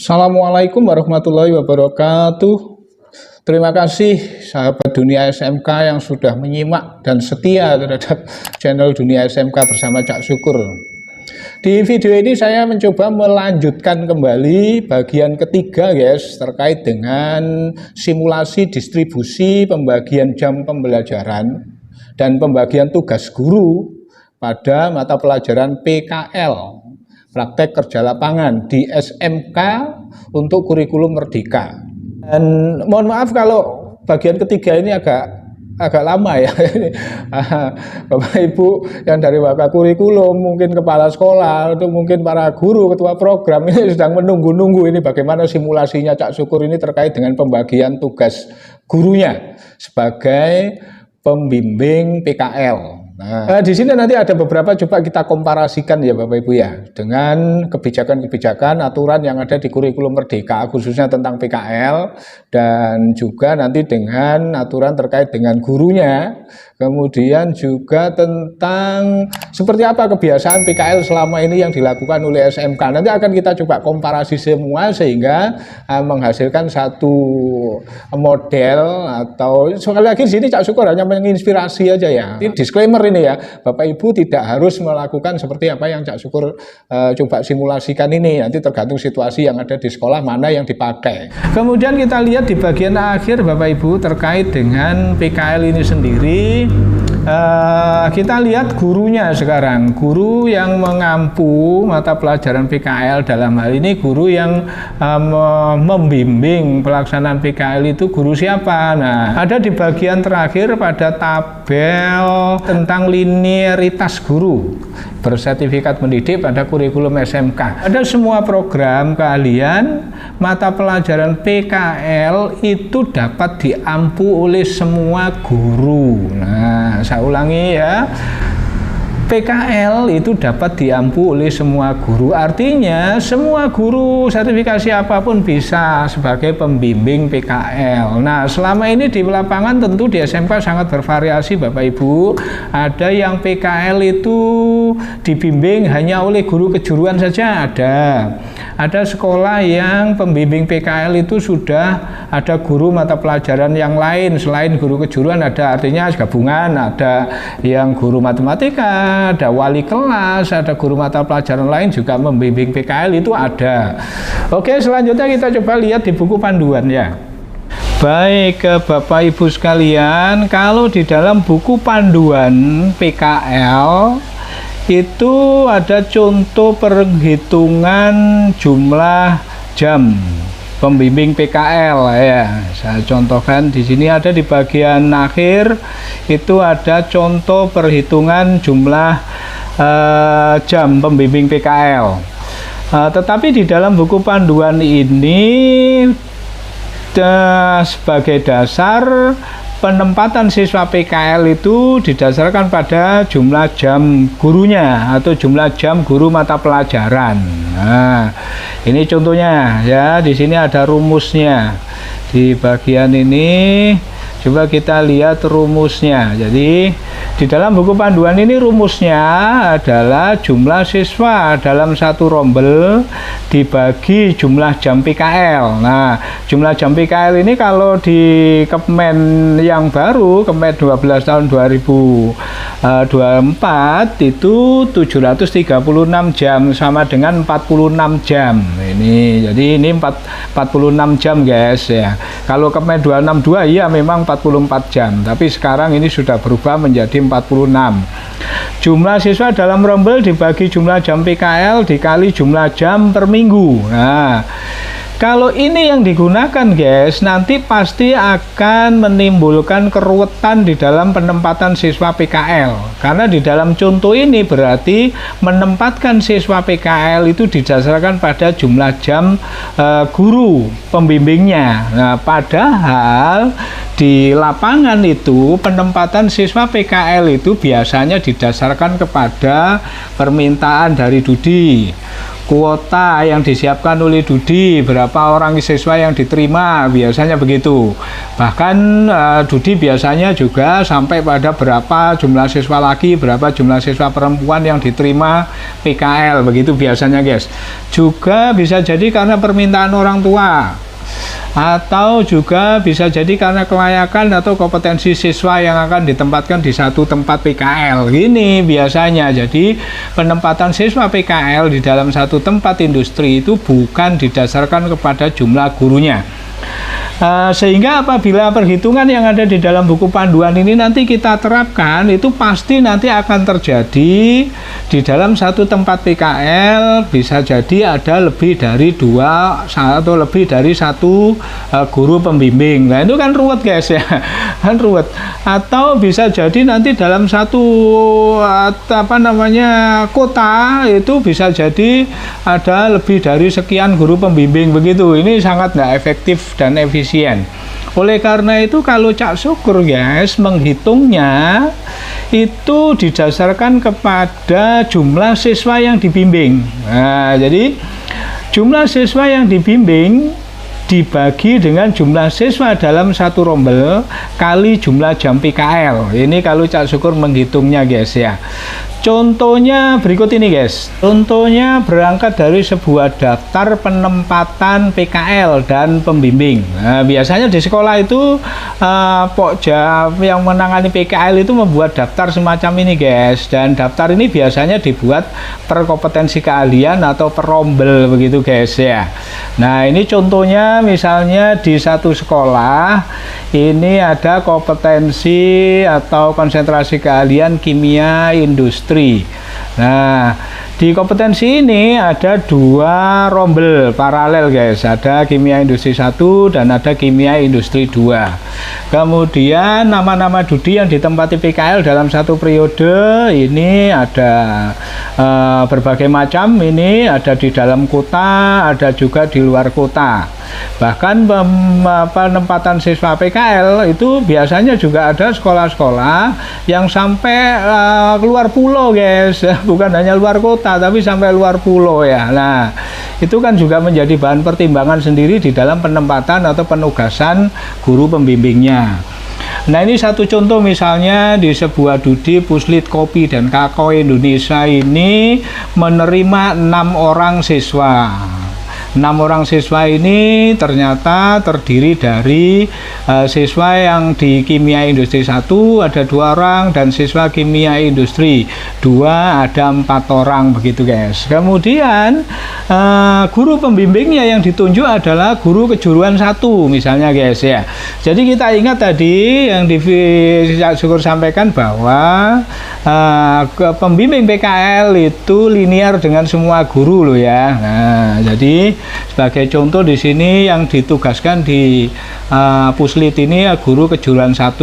Assalamualaikum warahmatullahi wabarakatuh. Terima kasih sahabat Dunia SMK yang sudah menyimak dan setia terhadap channel Dunia SMK bersama Cak Syukur. Di video ini saya mencoba melanjutkan kembali bagian ketiga guys, terkait dengan simulasi distribusi pembagian jam pembelajaran dan pembagian tugas guru pada mata pelajaran PKL, praktek kerja lapangan di SMK untuk kurikulum Merdeka. Dan mohon maaf kalau bagian ketiga ini agak lama ya. Bapak Ibu yang dari Wakil Kurikulum, mungkin kepala sekolah, atau mungkin para guru, ketua program ini sedang menunggu-nunggu ini bagaimana simulasinya Cak Syukur ini terkait dengan pembagian tugas gurunya sebagai pembimbing PKL. Nah, di sini nanti ada beberapa, coba kita komparasikan ya Bapak Ibu ya, dengan kebijakan-kebijakan aturan yang ada di kurikulum Merdeka khususnya tentang PKL, dan juga nanti dengan aturan terkait dengan gurunya, kemudian juga tentang seperti apa kebiasaan PKL selama ini yang dilakukan oleh SMK. Nanti akan kita coba komparasi semua sehingga menghasilkan satu model, atau sekali lagi di sini Cak Syukur hanya menginspirasi aja ya. Disclaimer ini ya, Bapak Ibu tidak harus melakukan seperti apa yang Cak Syukur coba simulasikan ini. Nanti tergantung situasi yang ada di sekolah mana yang dipakai. Kemudian kita lihat di bagian akhir Bapak Ibu terkait dengan PKL ini sendiri. Kita lihat gurunya sekarang, guru yang mengampu mata pelajaran PKL, dalam hal ini guru yang membimbing pelaksanaan PKL itu guru siapa. Nah, ada di bagian terakhir pada tabel tentang linearitas guru bersertifikat mendidik pada kurikulum SMK. Ada semua program keahlian mata pelajaran PKL itu dapat diampu oleh semua guru. Nah, saya ulangi ya. PKL itu dapat diampu oleh semua guru, artinya semua guru sertifikasi apapun bisa sebagai pembimbing PKL. Nah, selama ini di lapangan tentu di SMK sangat bervariasi Bapak Ibu. Ada yang PKL itu dibimbing hanya oleh guru kejuruan saja, ada sekolah yang pembimbing PKL itu sudah ada guru mata pelajaran yang lain selain guru kejuruan, ada, artinya gabungan, ada yang guru matematika, ada wali kelas, ada guru mata pelajaran lain juga membimbing PKL, itu ada. Oke, selanjutnya kita coba lihat di buku panduan ya. Baik Bapak Ibu sekalian, kalau di dalam buku panduan PKL itu ada contoh perhitungan jumlah jam pembimbing PKL ya. Saya contohkan di sini, ada di bagian akhir itu ada contoh perhitungan jumlah jam pembimbing PKL. Tetapi di dalam buku panduan ini sebagai dasar penempatan siswa PKL itu didasarkan pada jumlah jam gurunya atau jumlah jam guru mata pelajaran. Nah, ini contohnya ya, di sini ada rumusnya. Di bagian ini coba kita lihat rumusnya. Jadi di dalam buku panduan ini rumusnya adalah jumlah siswa dalam satu rombel dibagi jumlah jam PKL. Nah, jumlah jam PKL ini kalau di Kemen yang baru, Kemen 12 tahun 2024 itu 736 jam, sama dengan 46 jam. Ini jadi ini 46 jam guys ya. Kalau Kemen 262 ya memang 44 jam, tapi sekarang ini sudah berubah menjadi 46. Jumlah siswa dalam rombel dibagi jumlah jam PKL dikali jumlah jam per minggu. Nah, kalau ini yang digunakan guys, nanti pasti akan menimbulkan keruwetan di dalam penempatan siswa PKL. Karena di dalam contoh ini berarti menempatkan siswa PKL itu didasarkan pada jumlah jam guru pembimbingnya. Nah, padahal di lapangan itu penempatan siswa PKL itu biasanya didasarkan kepada permintaan dari Dudi. kuota yang disiapkan oleh Dudi, berapa orang siswa yang diterima, biasanya begitu. Bahkan Dudi biasanya juga sampai pada berapa jumlah siswa laki, berapa jumlah siswa perempuan yang diterima PKL, begitu biasanya guys. Juga bisa jadi karena permintaan orang tua, atau juga bisa jadi karena kelayakan atau kompetensi siswa yang akan ditempatkan di satu tempat PKL. Gini biasanya, jadi penempatan siswa PKL di dalam satu tempat industri itu bukan didasarkan kepada jumlah gurunya. Sehingga apabila perhitungan yang ada di dalam buku panduan ini nanti kita terapkan, itu pasti nanti akan terjadi di dalam satu tempat PKL bisa jadi ada lebih dari 2 atau lebih dari 1 guru pembimbing. Nah itu kan ruwet guys ya, kan ruwet. Atau bisa jadi nanti dalam satu kota itu bisa jadi ada lebih dari sekian guru pembimbing begitu. Ini sangat nggak efektif dan efisien. Oleh karena itu kalau Cak Syukur guys menghitungnya itu didasarkan kepada jumlah siswa yang dibimbing. Nah, jadi jumlah siswa yang dibimbing dibagi dengan jumlah siswa dalam satu rombel kali jumlah jam PKL. Ini kalau Cak Syukur menghitungnya guys ya. Contohnya berikut ini guys. Contohnya berangkat dari sebuah daftar penempatan PKL dan pembimbing. Nah, biasanya di sekolah itu Pokja yang menangani PKL itu membuat daftar semacam ini guys. Dan daftar ini biasanya dibuat per kompetensi keahlian atau per rombel begitu guys ya. Nah ini contohnya misalnya di satu sekolah ini ada kompetensi atau konsentrasi keahlian kimia industri. Nah, di kompetensi ini ada 2 rombel paralel guys, ada kimia industri 1 dan ada kimia industri 2. Kemudian nama-nama Dudi yang ditempati PKL dalam satu periode ini ada berbagai macam, ini ada di dalam kota, ada juga di luar kota. Bahkan penempatan siswa PKL itu biasanya juga ada sekolah-sekolah yang sampai keluar pulau guys, bukan hanya luar kota tapi sampai luar pulau ya. Nah itu kan juga menjadi bahan pertimbangan sendiri di dalam penempatan atau penugasan guru pembimbingnya. Nah ini satu contoh misalnya di sebuah Dudi Puslit Kopi dan Kakao Indonesia ini menerima 6 orang siswa. 6 orang siswa ini ternyata terdiri dari siswa yang di kimia industri 1 ada 2 orang dan siswa kimia industri 2 ada 4 orang begitu guys. Kemudian guru pembimbingnya yang ditunjuk adalah guru kejuruan 1 misalnya guys ya. Jadi kita ingat tadi yang di Syukur sampaikan bahwa pembimbing PKL itu linear dengan semua guru loh ya. Nah jadi sebagai contoh di sini yang ditugaskan di Puslit ini guru kejuruan 1.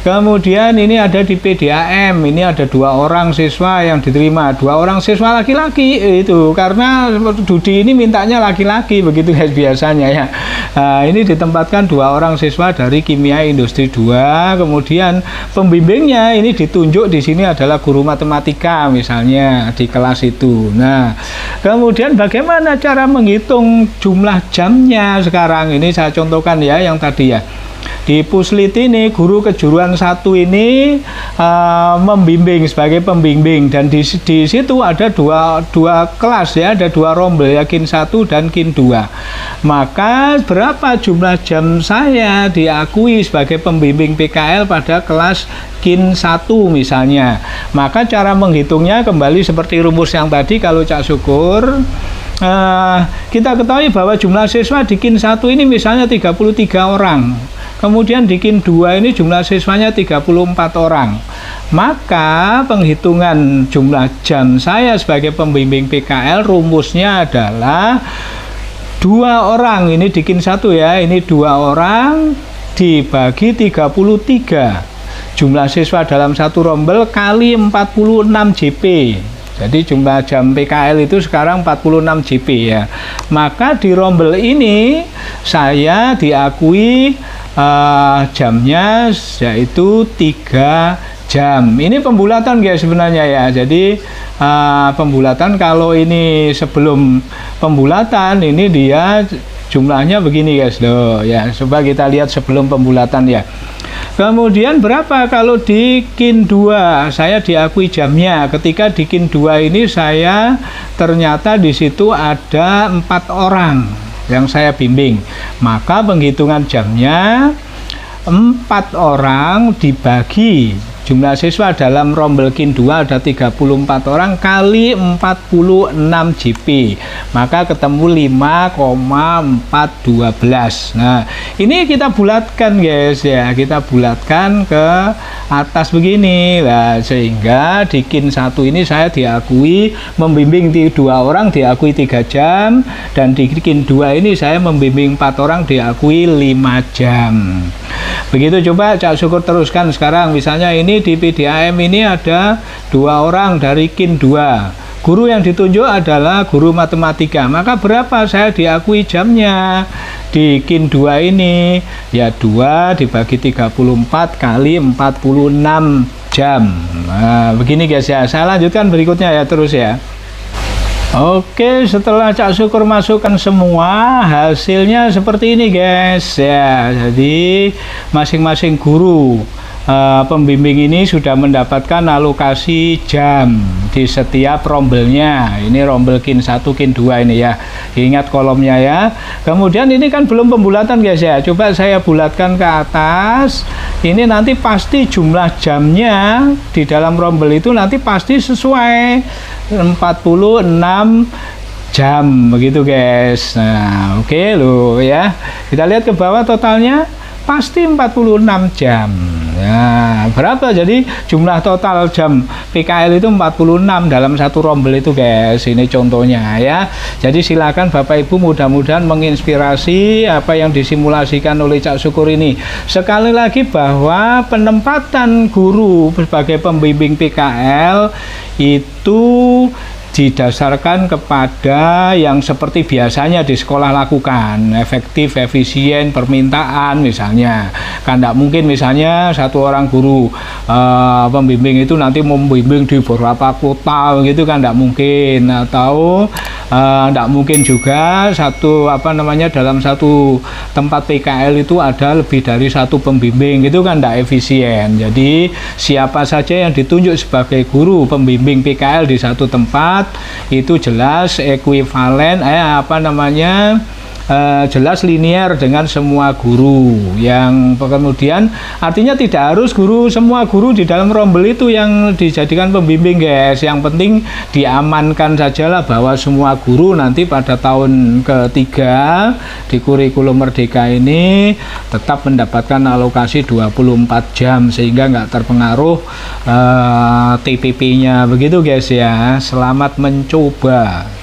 Kemudian ini ada di PDAM, ini ada 2 orang siswa yang diterima, 2 orang siswa laki-laki itu karena Dudi ini mintanya laki-laki begitu guys biasanya ya. Ini ditempatkan 2 orang siswa dari kimia industri 2. Kemudian pembimbingnya ini ditunjuk di sini adalah guru matematika misalnya di kelas itu. Nah, kemudian bagaimana cara menghitung jumlah jamnya sekarang? Ini saya contohkan ya yang tadi ya. Di Puslit ini guru kejuruan 1 ini membimbing sebagai pembimbing dan di situ ada dua kelas ya, ada 2 rombel ya, kin 1 dan kin 2. Maka berapa jumlah jam saya diakui sebagai pembimbing PKL pada kelas kin 1 misalnya. Maka cara menghitungnya kembali seperti rumus yang tadi kalau Cak Syukur. Kita ketahui bahwa jumlah siswa di kin 1 ini misalnya 33 orang. Kemudian di kin 2 ini jumlah siswanya 34 orang. Maka penghitungan jumlah jam saya sebagai pembimbing PKL rumusnya adalah 2 orang, ini di kin 1 ya, ini 2 orang dibagi 33 jumlah siswa dalam satu rombel kali 46 JP. Jadi jumlah jam PKL itu sekarang 46 JP ya. Maka di rombel ini saya diakui jamnya yaitu 3 jam. Ini pembulatan guys sebenarnya ya. Jadi pembulatan, kalau ini sebelum pembulatan ini dia jumlahnya begini guys loh ya. Coba kita lihat sebelum pembulatan ya. Kemudian berapa kalau di kin 2? Saya diakui jamnya. Ketika di kin 2 ini saya ternyata di situ ada 4 orang yang saya bimbing. Maka penghitungan jamnya 4 orang dibagi jumlah siswa dalam rombel kin 2 ada 34 orang kali 46 JP, maka ketemu 5,412. Nah, ini kita bulatkan guys ya, kita bulatkan ke atas begini lah, sehingga di kin 1 ini saya diakui membimbing 2 orang diakui 3 jam, dan di kin 2 ini saya membimbing 4 orang diakui 5 jam. Begitu, coba Cak Syukur teruskan sekarang. Misalnya ini di PDAM ini ada 2 orang dari kin 2. Guru yang ditunjuk adalah guru matematika. Maka berapa saya diakui jamnya di kin 2 ini? Ya 2 dibagi 34 kali 46 jam. Nah, begini guys ya. Saya lanjutkan berikutnya ya, terus ya. Oke, setelah Cak Syukur masukkan semua, hasilnya seperti ini guys ya. Jadi masing-masing guru pembimbing ini sudah mendapatkan alokasi jam di setiap rombelnya. Ini rombel kin 1, kin 2 ini ya. Ingat kolomnya ya. Kemudian ini kan belum pembulatan guys ya. Coba saya bulatkan ke atas. Ini nanti pasti jumlah jamnya di dalam rombel itu nanti pasti sesuai 46 jam begitu guys. Nah, oke loh ya. Kita lihat ke bawah, totalnya pasti 46 jam. Nah, berapa jadi jumlah total jam PKL itu? 46 dalam satu rombel itu guys. Ini contohnya ya. Jadi silakan Bapak Ibu mudah-mudahan menginspirasi apa yang disimulasikan oleh Cak Syukur ini. Sekali lagi bahwa penempatan guru sebagai pembimbing PKL itu didasarkan kepada yang seperti biasanya di sekolah lakukan, efektif, efisien, permintaan misalnya. Kan tidak mungkin misalnya satu orang guru pembimbing itu nanti membimbing di beberapa kota gitu kan, tidak mungkin. Atau tidak mungkin juga dalam satu tempat PKL itu ada lebih dari satu pembimbing, itu kan tidak efisien. Jadi siapa saja yang ditunjuk sebagai guru pembimbing PKL di satu tempat itu jelas ekuivalen jelas linear dengan semua guru. Yang kemudian artinya tidak harus semua guru di dalam rombel itu yang dijadikan pembimbing guys. Yang penting diamankan sajalah bahwa semua guru nanti pada tahun ketiga di kurikulum Merdeka ini tetap mendapatkan alokasi 24 jam sehingga nggak terpengaruh TPP-nya begitu guys ya. Selamat mencoba.